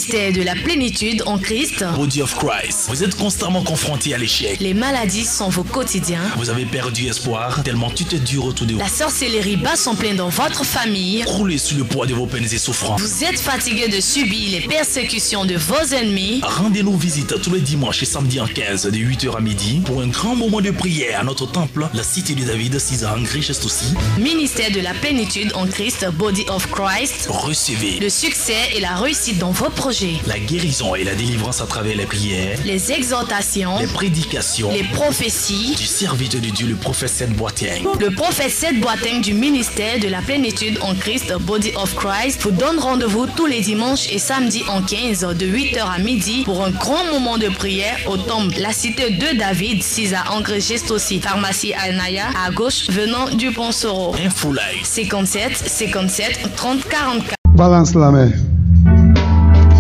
Ministère de la plénitude en Christ. Body of Christ. Vous êtes constamment confronté à l'échec. Les maladies sont vos quotidiens. Vous avez perdu espoir tellement tout est dur autour de vous. La sorcellerie bat son plein dans votre famille. Croulez sous le poids de vos peines et souffrances. Vous êtes fatigué de subir les persécutions de vos ennemis. Rendez-nous visite tous les dimanches et samedis en 15 de 8h à midi pour un grand moment de prière à notre temple, la cité de David, 6 ans, Richest aussi. Ministère de la plénitude en Christ, Body of Christ. Recevez le succès et la réussite dans vos projets. La guérison et la délivrance à travers les prières. Les exhortations. Les prédications. Les prophéties. Du serviteur de Dieu, le prophète Seth Boateng. Le prophète Seth Boateng du ministère de la plénitude en Christ, Body of Christ, vous donne rendez-vous tous les dimanches et samedis en 15 de 8h à midi pour un grand moment de prière au temple, la cité de David, 6 à Angers Geste aussi. Pharmacie Anaya à gauche venant du Pont Soro. Info live 57 57 30 44. Balance la main.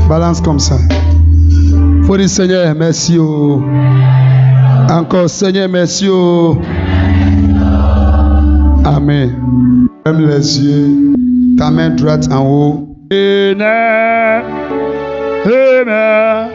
Balance comme ça. Faut dire Seigneur, merci. Oh. Encore Seigneur, merci. Oh. Amen. Ferme les yeux. Ta main droite en haut. Amen. Amen.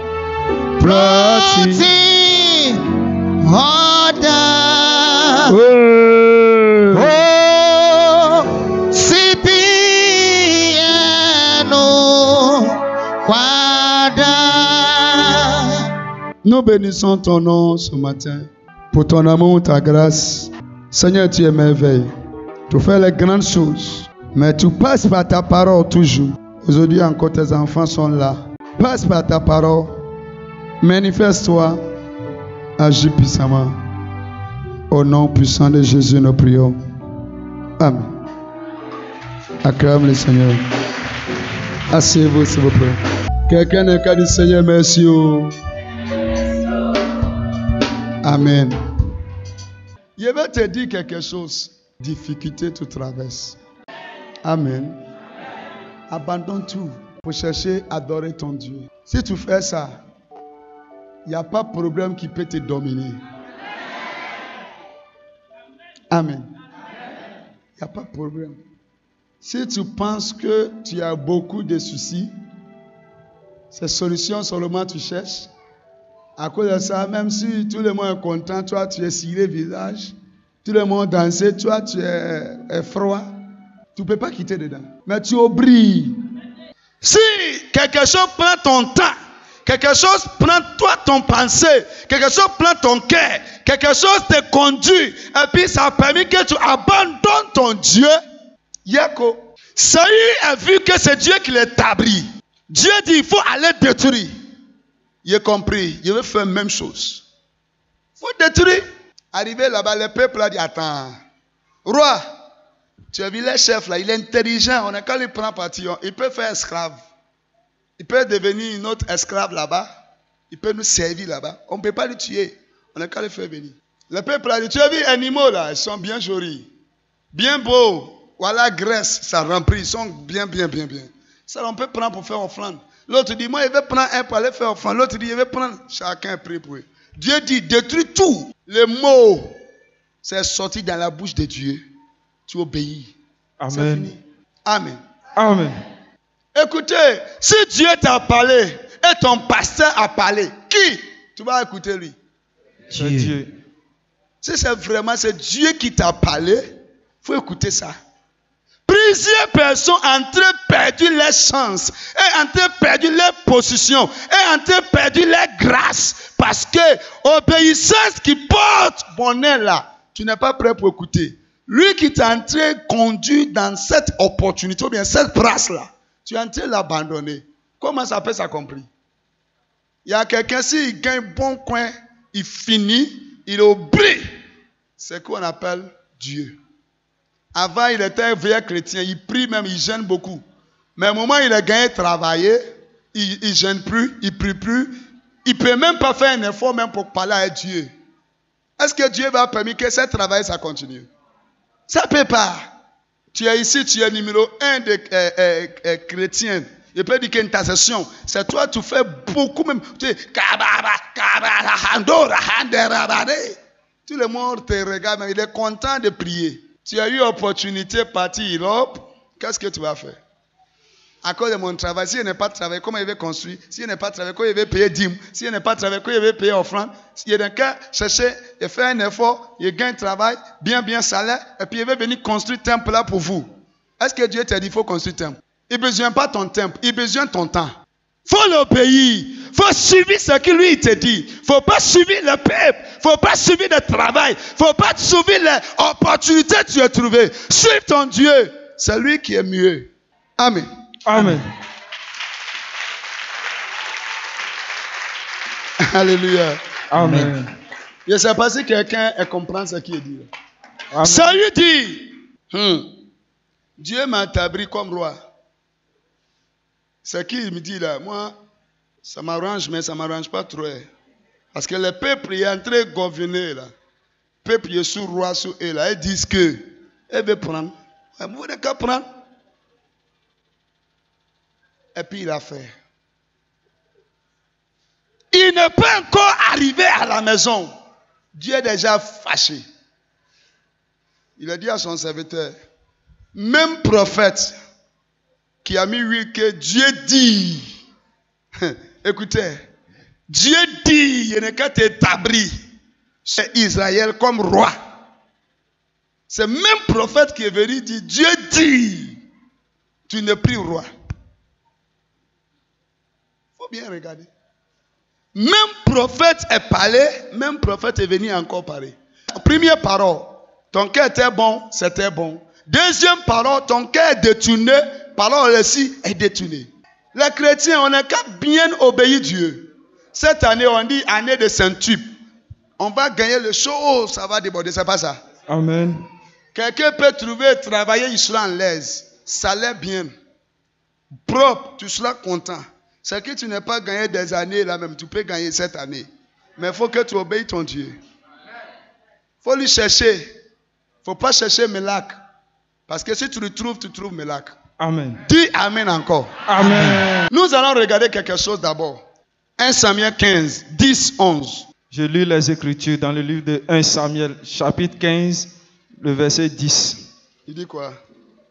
Nous bénissons ton nom ce matin pour ton amour, ta grâce. Seigneur, tu es merveilleux. Tu fais les grandes choses, mais tu passes par ta parole toujours. Aujourd'hui encore, tes enfants sont là. Passe par ta parole. Manifeste-toi. Agis puissamment. Au nom puissant de Jésus, nous prions. Amen. Acclame le Seigneur. Asseyez-vous, s'il vous plaît. Quelqu'un n'a qu'à dire Seigneur, merci. Amen. Je vais te dire quelque chose. Difficulté, tu traverses. Amen. Abandonne tout pour chercher à adorer ton Dieu. Si tu fais ça, il n'y a pas de problème qui peut te dominer. Amen. Il n'y a pas de problème. Si tu penses que tu as beaucoup de soucis, ces solutions seulement tu cherches. À cause de ça, même si tout le monde est content, toi tu es ciré visage, tout le monde danse, toi tu es froid, tu ne peux pas quitter dedans. Mais tu brilles. Si quelque chose prend ton temps, quelque chose prend toi ton pensée, quelque chose prend ton cœur, quelque chose te conduit, et puis ça a permis que tu abandonnes ton Dieu, Yako. Saül a vu que c'est Dieu qui l'établit. Dieu dit il faut aller détruire. Il a compris, il veut faire la même chose. Il faut détruire. Arrivé là-bas, le peuple a dit attends, roi, tu as vu le chef là, il est intelligent, on a qu'à lui prendre parti, il peut faire esclave. Il peut devenir une autre esclave là-bas. Il peut nous servir là-bas. On ne peut pas le tuer. On n'a qu'à le faire venir. Le peuple a dit, tu as vu les animaux là, ils sont bien jolis. Bien beaux. Voilà, graisse, ça remplit. Ils sont bien. Ça, on peut prendre pour faire offrande. L'autre dit, moi, je vais prendre un pour aller faire offrande. L'autre dit, je vais prendre. Chacun prie pour eux. Dieu dit, détruis tout. Le mot, c'est sorti dans la bouche de Dieu. Tu obéis. Amen. C'est fini. Amen. Amen. Écoutez, si Dieu t'a parlé et ton pasteur a parlé, qui tu vas écouter lui? Dieu. Si c'est vraiment Dieu qui t'a parlé, il faut écouter ça. Plusieurs personnes ont perdu leur chance, et ont perdu leur position, et ont perdu leur grâce, parce que obéissance qui porte bonheur là, tu n'es pas prêt pour écouter. Lui qui t'a conduit dans cette opportunité, ou bien cette place là, tu es en train de l'abandonner. Comment ça peut s'accomplir? Il y a quelqu'un, s'il gagne un bon coin, il finit, il oublie. C'est ce qu'on appelle Dieu. Avant, il était un vieux chrétien, il prie même, il gêne beaucoup. Mais au moment où il a gagné travailler, il ne gêne plus, il ne prie plus. Il ne peut même pas faire un effort même pour parler à Dieu. Est-ce que Dieu va permettre que ce travail, ça continue? Ça ne peut pas. Tu es ici, tu es numéro 1 des chrétiens. Je peux dire qu'une intercession, c'est toi, tu fais beaucoup même. Tu es, tout le monde te regarde, mais il est content de prier. Tu as eu l'opportunité de partir en Europe, qu'est-ce que tu vas faire? À cause de mon travail, si je n'ai pas travaillé, comment il va construire? Si je n'ai pas travaillé, comment il va payer dîmes? Si je n'ai pas travaillé, comment il va payer offrande? Si il y a quelqu'un chercher, il fait un effort, il gagne travail, bien salaire, et puis il va venir construire un temple là pour vous. Est-ce que Dieu t'a dit qu'il faut construire un temple? Il ne besoin pas ton temple, il besoin de ton temps. Il faut l'obéir. Il faut suivre ce que lui te dit. Il ne faut pas suivre le peuple. Il ne faut pas suivre le travail. Il ne faut pas suivre les opportunités que tu as trouvées. Suive ton Dieu. C'est lui qui est mieux. Amen. Amen. Alléluia. Amen. Je ne sais pas si quelqu'un comprend ce qu'il dit. Amen. Ça lui dit, Dieu m'a établi comme roi. Ce qu'il me dit là, moi, ça m'arrange, mais ça ne m'arrange pas trop. Parce que le peuple est en train de gouverner là. Le peuple est sous roi, sous eux là. Ils disent que, ils veulent prendre. Vous n'avez qu'à prendre. Et puis il a fait. Il n'est pas encore arrivé à la maison. Dieu est déjà fâché. Il a dit à son serviteur, même prophète qui a mis huile que Dieu dit. Écoutez, Dieu dit, il n'est qu'à t'établir chez Israël comme roi. C'est même prophète qui est venu dire, Dieu dit, tu n'es plus roi. Il faut bien regarder. Même prophète est parlé, même prophète est venu encore parler. Première parole, ton cœur était bon, c'était bon. Deuxième parole, ton cœur est détourné, parole aussi est détournée. Les chrétiens, on n'a qu'à bien obéir Dieu. Cette année, on dit année de Saint-Tube. On va gagner le show, oh, ça va déborder, c'est pas ça. Amen. Quelqu'un peut trouver, travailler, il sera en l'aise. Salaire bien. Propre, tu seras content. C'est que tu n'as pas gagné des années là même, tu peux gagner cette année. Mais il faut que tu obéis ton Dieu. Il faut lui chercher. Il ne faut pas chercher Melak. Parce que si tu le trouves, tu trouves Melak. Amen. Dis Amen encore. Amen. Nous allons regarder quelque chose d'abord. 1 Samuel 15, 10, 11. Je lis les Écritures dans le livre de 1 Samuel, chapitre 15, le verset 10. Il dit quoi?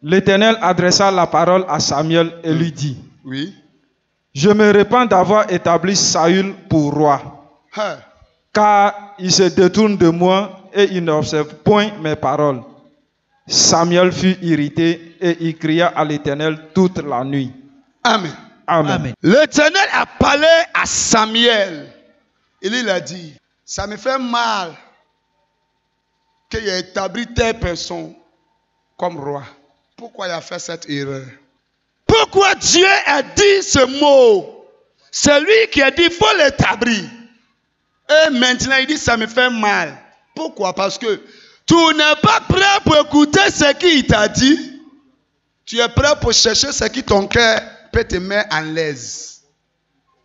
L'Éternel adressa la parole à Samuel et lui dit, oui. Je me répands d'avoir établi Saül pour roi, car il se détourne de moi et il n'observe point mes paroles. Samuel fut irrité et il cria à l'Éternel toute la nuit. Amen. Amen. Amen. L'Éternel a parlé à Samuel. Il a dit, ça me fait mal qu'il ait établi telle personne comme roi. Pourquoi il a fait cette erreur? Pourquoi Dieu a dit ce mot? C'est lui qui a dit, il faut l'établir. Et maintenant, il dit, ça me fait mal. Pourquoi? Parce que tu n'es pas prêt pour écouter ce qu'il t'a dit. Tu es prêt pour chercher ce qui ton cœur peut te mettre en l'aise.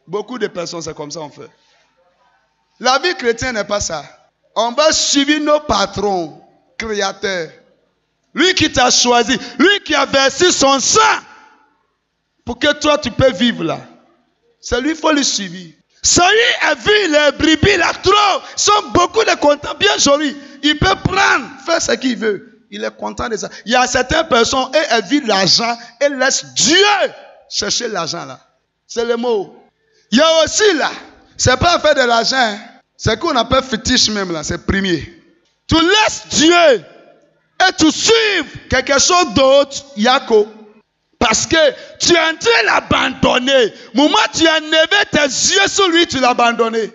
Beaucoup de personnes, c'est comme ça on fait. La vie chrétienne n'est pas ça. On va suivre nos patrons, créateurs. Lui qui t'a choisi, lui qui a versé son sang pour que toi tu peux vivre là. C'est lui, il faut le suivre. Saül a vu les brebis là trop. Ils sont beaucoup de contents, bien jolis. Il peut prendre, faire ce qu'il veut. Il est content de ça. Il y a certaines personnes, elles vivent l'argent et laissent Dieu chercher l'argent là. C'est le mot. Il y a aussi là, c'est pas faire de l'argent, hein. C'est qu'on appelle fétiche même là, c'est premier. Tu laisses Dieu et tu suives quelque chose d'autre, Yako. Parce que tu es en train de l'abandonner. Moment tu as levé tes yeux sur lui, tu l'as abandonné.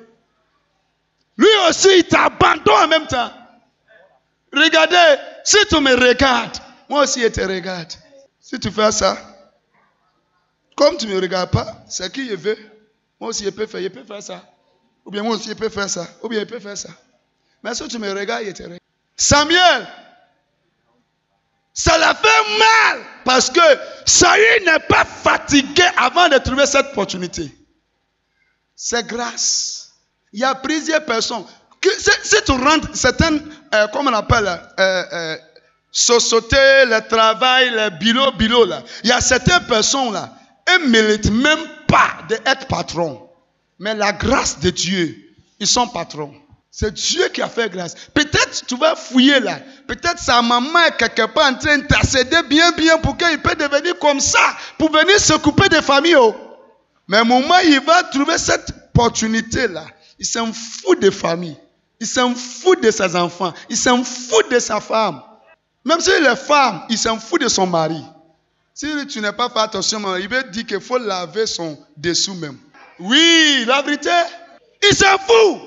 Lui aussi, il t'abandonne en même temps. Regardez, si tu me regardes, moi aussi je te regarde. Si tu fais ça, comme tu ne me regardes pas, c'est qui je veux. Moi aussi je peux faire ça. Ou bien moi aussi je peux faire ça. Ou bien je peux faire ça. Mais si tu me regardes, je te regarde. Samuel, ça l'a fait mal parce que Saül n'est pas fatigué avant de trouver cette opportunité. C'est grâce. Il y a plusieurs personnes. Si tu rentres certaines, comment on appelle, société, le travail, le boulot là, il y a certaines personnes là, elles ne méritent même pas d'être patron. Mais la grâce de Dieu, ils sont patrons. C'est Dieu qui a fait grâce. Peut-être peut-être tu vas fouiller là. Peut-être sa maman est quelque part en train d'intercéder bien pour qu'il puisse devenir comme ça, pour venir s'occuper des familles. Oh. Mais au moment où il va trouver cette opportunité là, il s'en fout des familles. Il s'en fout de ses enfants. Il s'en fout de sa femme. Même si il est femme, il s'en fout de son mari. Si tu n'as pas fait attention, il veut dire qu'il faut laver son dessous même. Oui, la vérité, il s'en fout.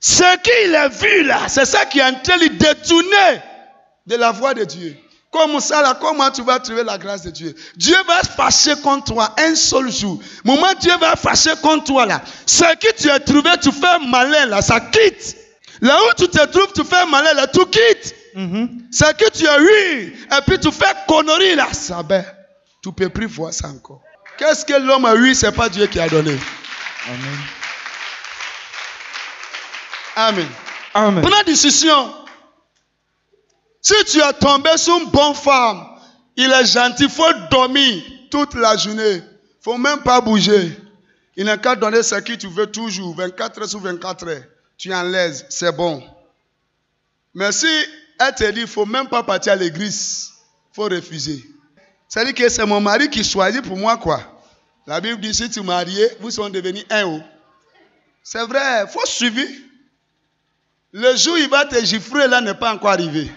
Ce qu'il a vu là, c'est ça qui est en train de le détourner de la voie de Dieu. Comme ça là, comment tu vas trouver la grâce de Dieu? Dieu va se fâcher contre toi un seul jour. Au moment où Dieu va se fâcher contre toi là, ce que tu as trouvé, tu fais malin là, ça quitte. Là où tu te trouves, tu fais malin là, tu quittes. Ce que tu as eu, et puis tu fais connerie là, ça ben, tu ne peux plus voir ça encore. Qu'est-ce que l'homme a eu, ce n'est pas Dieu qui a donné. Amen. Amen. Amen. Prends décision. Si tu es tombé sur une bonne femme, il est gentil, il faut dormir toute la journée. Il ne faut même pas bouger. Il n'a qu'à donner ce que tu veux toujours, 24 heures sur 24 heures. Tu es en l'aise, c'est bon. Mais si elle te dit, il ne faut même pas partir à l'église, il faut refuser. C'est-à-dire que c'est mon mari qui choisit pour moi quoi. La Bible dit, si tu es marié, vous serez devenus un. C'est vrai, il faut suivre. Le jour où il va te gifler, là n'est pas encore arrivé.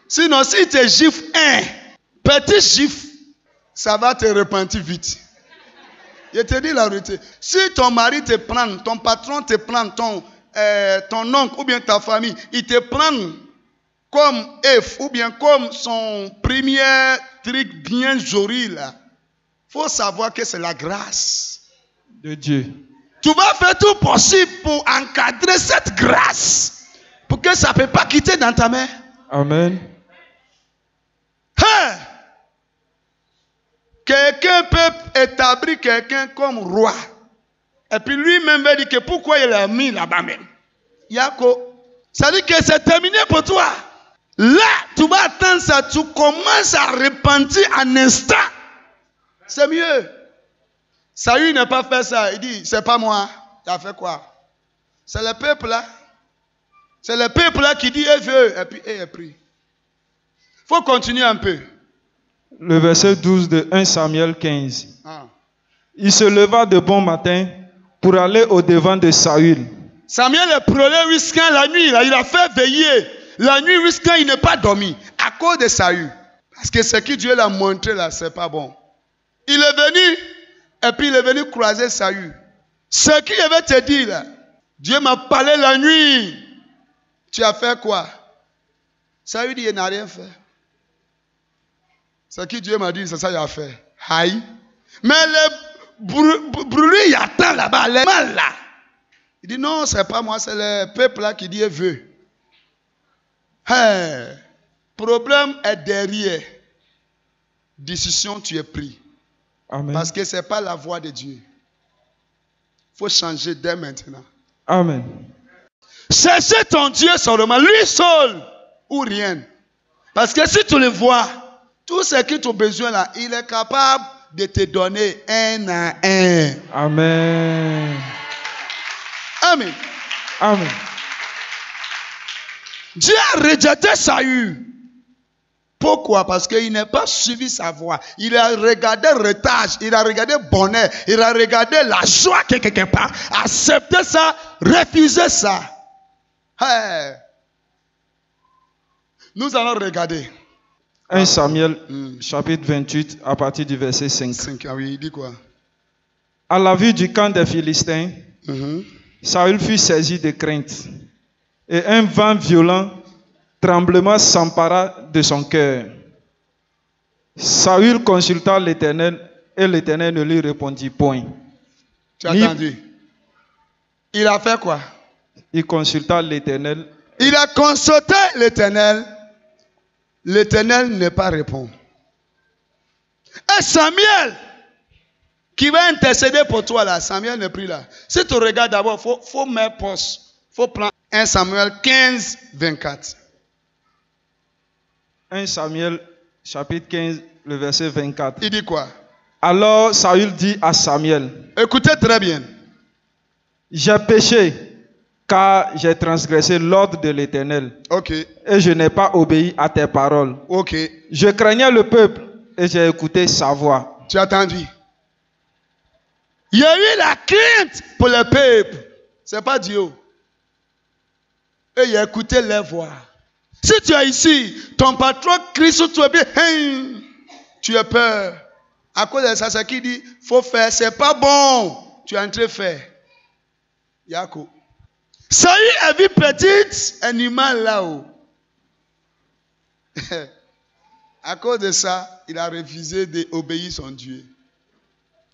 Sinon, si tu gifles un petit gifle, ça va te repentir vite. Je te dis la vérité. Si ton mari te prend, ton patron te prend, ton oncle ou bien ta famille, il te prend comme F ou bien comme son premier truc bien joli là. Il faut savoir que c'est la grâce de Dieu. Tu vas faire tout possible pour encadrer cette grâce. Pour que ça ne peut pas quitter dans ta main. Amen. Hey! Quelqu'un peut établir quelqu'un comme roi. Et puis lui-même va dire que pourquoi il l'a mis là-bas même. Yako. Ça dit que c'est terminé pour toi. Là, tu vas attendre ça. Tu commences à repentir en instant. C'est mieux. Saül n'a pas fait ça. Il dit, c'est pas moi. Il a fait quoi? C'est le peuple là. C'est le peuple là qui dit, il veut. Et puis, il prie. Il faut continuer un peu. Le verset 12 de 1 Samuel 15. Ah. Il se leva de bon matin pour aller au-devant de Saül. Samuel est prôné jusqu'à la nuit. Là, il a fait veiller la nuit jusqu'à il n'est pas dormi. À cause de Saül. Parce que ce que Dieu l'a montré là, c'est pas bon. Il est venu. Et puis il est venu croiser Saül. Ce qu'il avait te dire là, Dieu m'a parlé la nuit. Tu as fait quoi? Saül dit, il n'a rien fait. Ce que Dieu m'a dit, c'est ça qu'il a fait. Aïe. Mais le bruit, il attend là-bas, les mal là. Il dit, non, c'est pas moi, c'est le peuple là qui dit, veut. Hey. Problème est derrière. Décision, tu es pris. Amen. Parce que ce n'est pas la voie de Dieu. Il faut changer dès maintenant. Amen. Cherchez ton Dieu seulement, lui seul, ou rien. Parce que si tu le vois, tout ce que tu as besoin là, il est capable de te donner un à un. Amen. Amen. Amen. Dieu a rejeté Saül. Pourquoi? Parce qu'il n'a pas suivi sa voie. Il a regardé retard, il a regardé bonheur, il a regardé la joie quelque part. Accepter ça, refuser ça. Hey. Nous allons regarder. 1 Samuel, chapitre 28, à partir du verset 5. Ah oui, il dit quoi? À la vue du camp des Philistins, Saül fut saisi de crainte. Et un vent violent, tremblement s'empara de son cœur. Saül consulta l'Éternel et l'Éternel ne lui répondit point. Tu as entendu? Il a fait quoi? Il consulta l'Éternel. Il a consulté l'Éternel. L'Éternel n'est pas répondu. Et Samuel, qui va intercéder pour toi là, Samuel n'est plus là. Si tu regardes d'abord, il faut mettre pause. Il faut prendre 1 Samuel 15, 24. 1 Samuel, chapitre 15, le verset 24. Il dit quoi? Alors Saül dit à Samuel, écoutez très bien. j'ai péché, car j'ai transgressé l'ordre de l'Éternel. Ok. Et je n'ai pas obéi à tes paroles. Ok. Je craignais le peuple et j'ai écouté sa voix. Tu as entendu? Il y a eu la crainte pour le peuple. C'est pas Dieu. Et il a écouté les voix. Si tu es ici, ton patron crie sur toi, bien, hein, tu as peur. À cause de ça, c'est qui dit, faut faire, c'est pas bon. Tu es en train de faire. Yako. Saül a vu petit animal là-haut. À cause de ça, il a refusé d'obéir son Dieu.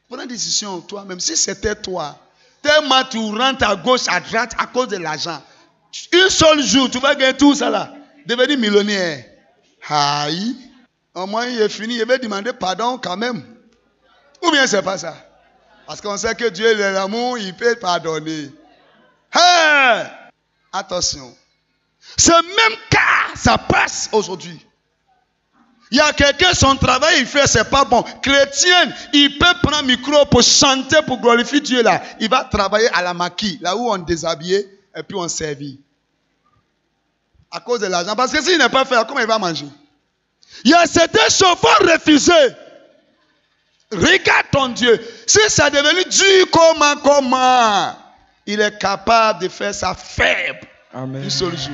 Prends une décision toi-même. Si c'était toi, tellement tu rentres à gauche, à droite à cause de l'argent. Un seul jour, tu vas gagner tout ça là. Devenir millionnaire. Aïe. Au moins, il est fini. Il va demander pardon quand même. Ou bien c'est pas ça. Parce qu'on sait que Dieu est l'amour, il peut pardonner. Hey! Attention. Ce même cas, ça passe aujourd'hui. Il y a quelqu'un, son travail, il fait, c'est pas bon. Chrétien, il peut prendre un micro pour chanter, pour glorifier Dieu là. Il va travailler à la maquille, là où on déshabillait et puis on servit. À cause de l'argent. Parce que s'il n'est pas fait, comment il va manger? Il y a certains chauffeurs refusés. Regarde ton Dieu. Si ça est devenu dur, comment? Il est capable de faire ça faible. Amen. Un seul jour.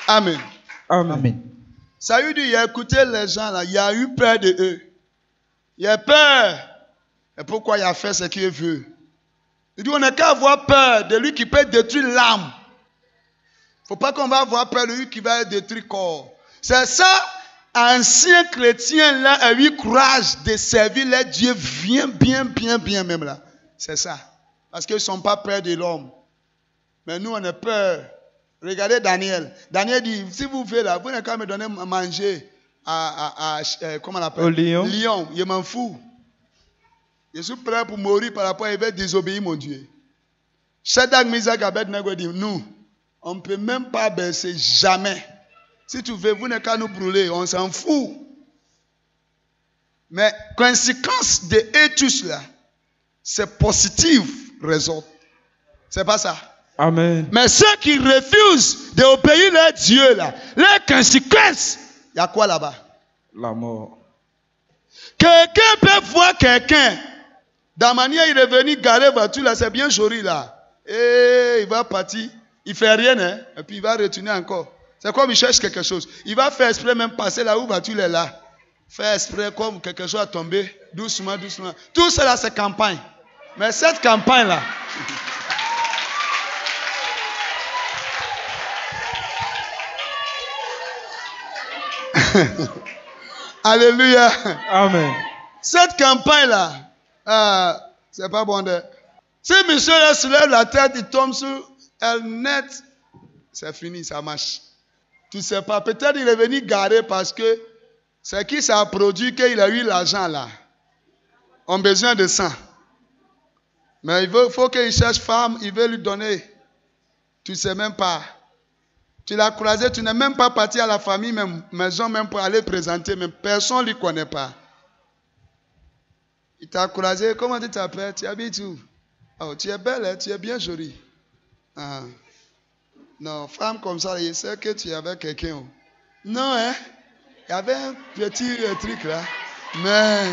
Amen. Amen. Saül dit, il a écouté les gens là, il a eu peur de eux. Il a peur. Et pourquoi il a fait ce qu'il veut? Il dit, on n'a qu'à avoir peur de lui qui peut détruire l'âme. Il ne faut pas qu'on va avoir peur de lui qui va détruire le corps. C'est ça, ancien chrétien là a eu courage de servir les dieux bien même là. C'est ça. Parce qu'ils ne sont pas peur de l'homme. Mais nous, on a peur. Regardez Daniel. Daniel dit, si vous voulez là, vous n'avez qu'à me donner à manger comment on appelle? Au lion. Lion, je m'en fous. Je suis prêt pour mourir par rapport à il va désobéir mon Dieu. Shadrach, Meshach, Abednego dit, nous, on ne peut même pas baisser, jamais. Si tu veux, vous n'avez qu'à nous brûler, on s'en fout. Mais conséquence de eux tous là, c'est positif, raison. C'est pas ça. Amen. Mais ceux qui refusent d'obéir leur Dieu là, les conséquences, il y a quoi là-bas? La mort. Quelqu'un peut voir quelqu'un. Dans manière, il est venu garer voiture là, c'est bien joli là. Et il va partir, il fait rien, hein, et puis il va retourner encore. C'est comme il cherche quelque chose. Il va faire exprès même passer là où voiture est là. Faire exprès comme quelque chose a tombé, doucement. Tout cela c'est campagne. Mais cette campagne là. Alléluia. Amen. Cette campagne-là, c'est pas bon de... Si monsieur là se lève la tête, il tombe sur elle net, c'est fini, ça marche. Tu sais pas, peut-être il est venu garer parce que c'est qui ça a produit qu'il a eu l'argent là. On a besoin de ça. Mais il faut qu'il cherche femme, il veut lui donner. Tu sais même pas. Tu l'as croisé, tu n'es même pas parti à la famille, même maison, même pour aller présenter, même personne ne lui connaît pas. Il t'a croisé, comment tu t'appelles? Tu habites où? Oh, tu es belle, hein? Tu es bien jolie. Ah. Non, femme comme ça, il sait que tu es avec quelqu'un. Non, hein? Il y avait un petit truc là. Mais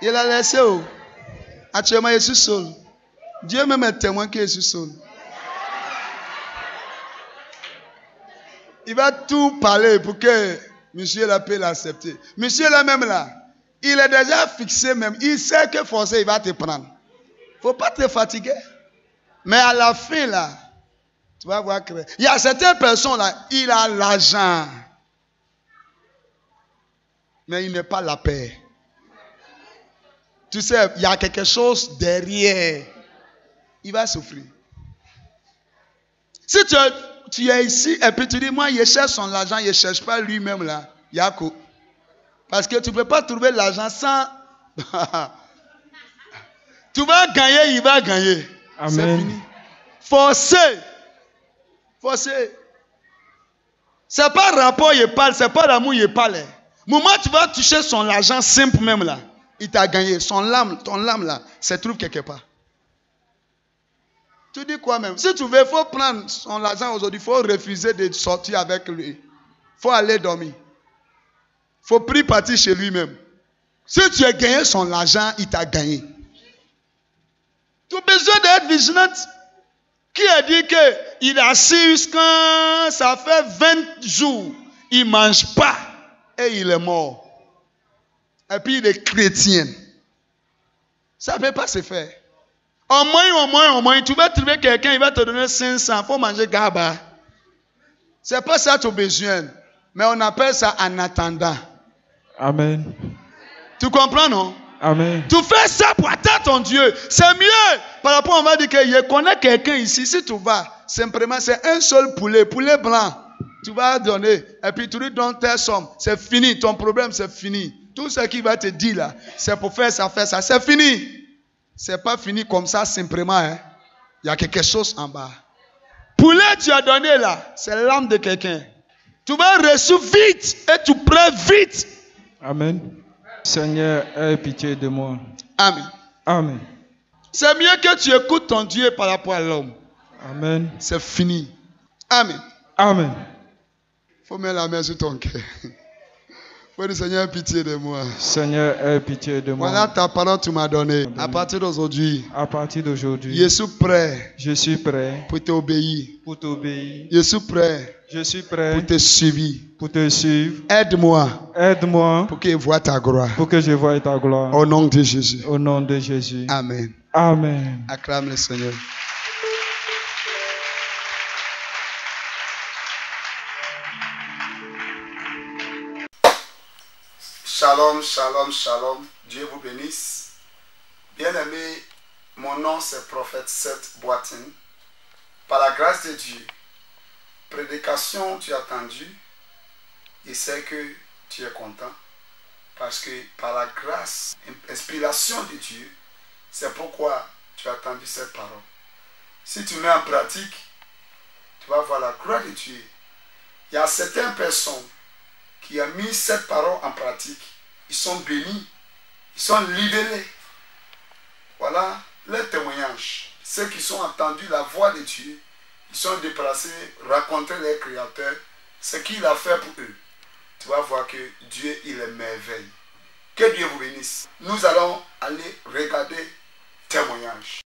il a laissé où? Actuellement, je suis seul. Dieu même est témoin que je suis seul. Il va tout parler pour que monsieur là peut l'accepter. Monsieur là même là, il est déjà fixé même. Il sait que forcément il va te prendre. Il ne faut pas te fatiguer. Mais à la fin là, tu vas voir que... Il y a certaines personnes là, il a l'argent. Mais il n'est pas la paix. Tu sais, il y a quelque chose derrière. Il va souffrir. Si tu es ici et puis tu dis, moi, il cherche son argent, il ne cherche pas lui-même là. Yako. Parce que tu ne peux pas trouver l'argent sans... Tu vas gagner, il va gagner. Amen. C'est fini. Forcé. C'est pas rapport, il parle, c'est pas l'amour, il parle. Moment tu vas toucher son argent simple même là, il t'a gagné. Ton lame là, se trouve quelque part. Tu dis quoi même? Si tu veux, il faut prendre son argent aujourd'hui, il faut refuser de sortir avec lui. Il faut aller dormir. Il faut prier partir chez lui-même. Si tu as gagné son argent, il t'a gagné. Tu as besoin d'être vigilant. Qui a dit qu'il a assis quand ça fait 20 jours, il ne mange pas et il est mort. Et puis il est chrétien. Ça ne peut pas se faire. Au moins, tu vas trouver quelqu'un, il va te donner 500, il faut manger gaba. Ce n'est pas ça ton besoin. Mais on appelle ça en attendant. Amen. Tu comprends, non? Amen. Tu fais ça pour attendre ton Dieu. C'est mieux. Par rapport, on va dire que je connais quelqu'un ici. Si tu vas, simplement, c'est un seul poulet blanc. Tu vas donner. Et puis tu lui donnes tes sommes. C'est fini. Ton problème, c'est fini. Tout ce qu'il va te dire là, c'est pour faire ça. C'est fini. C'est pas fini comme ça simplement. Hein. Il y a quelque chose en bas. Poulet, tu as donné là, c'est l'âme de quelqu'un. Tu vas recevoir vite et tu prends vite. Amen. Seigneur, aie pitié de moi. Amen. Amen. C'est mieux que tu écoutes ton Dieu par rapport à l'homme. Amen. C'est fini. Amen. Amen. Faut mettre la main sur ton cœur. Faut dire, Seigneur, aie pitié de moi. Seigneur, aie pitié de moi. Voilà ta parole que tu m'as donnée. À partir d'aujourd'hui. Je suis prêt. Je suis prêt. Pour t'obéir. Pour t'obéir. Je suis prêt. Je suis prêt. Pour te suivre. Pour te suivre. Aide-moi. Aide-moi. Pour que je voie ta gloire. Pour que je voie ta gloire. Au nom de Jésus. Au nom de Jésus. Amen. Amen. Acclame le Seigneur. Shalom, shalom, shalom. Dieu vous bénisse. Bien-aimés, mon nom c'est Prophète Seth Boatin. Par la grâce de Dieu, prédication tu as entendu et c'est que tu es content. Parce que par la grâce, inspiration de Dieu, c'est pourquoi tu as entendu cette parole. Si tu mets en pratique, tu vas voir la gloire de Dieu. Il y a certaines personnes qui ont mis cette parole en pratique. Ils sont bénis, ils sont libérés. Voilà les témoignages. Ceux qui sont entendus la voix de Dieu, ils sont déplacés, raconter leur Créateur, ce qu'il a fait pour eux. Tu vas voir que Dieu, il est merveilleux. Que Dieu vous bénisse. Nous allons aller regarder témoignages.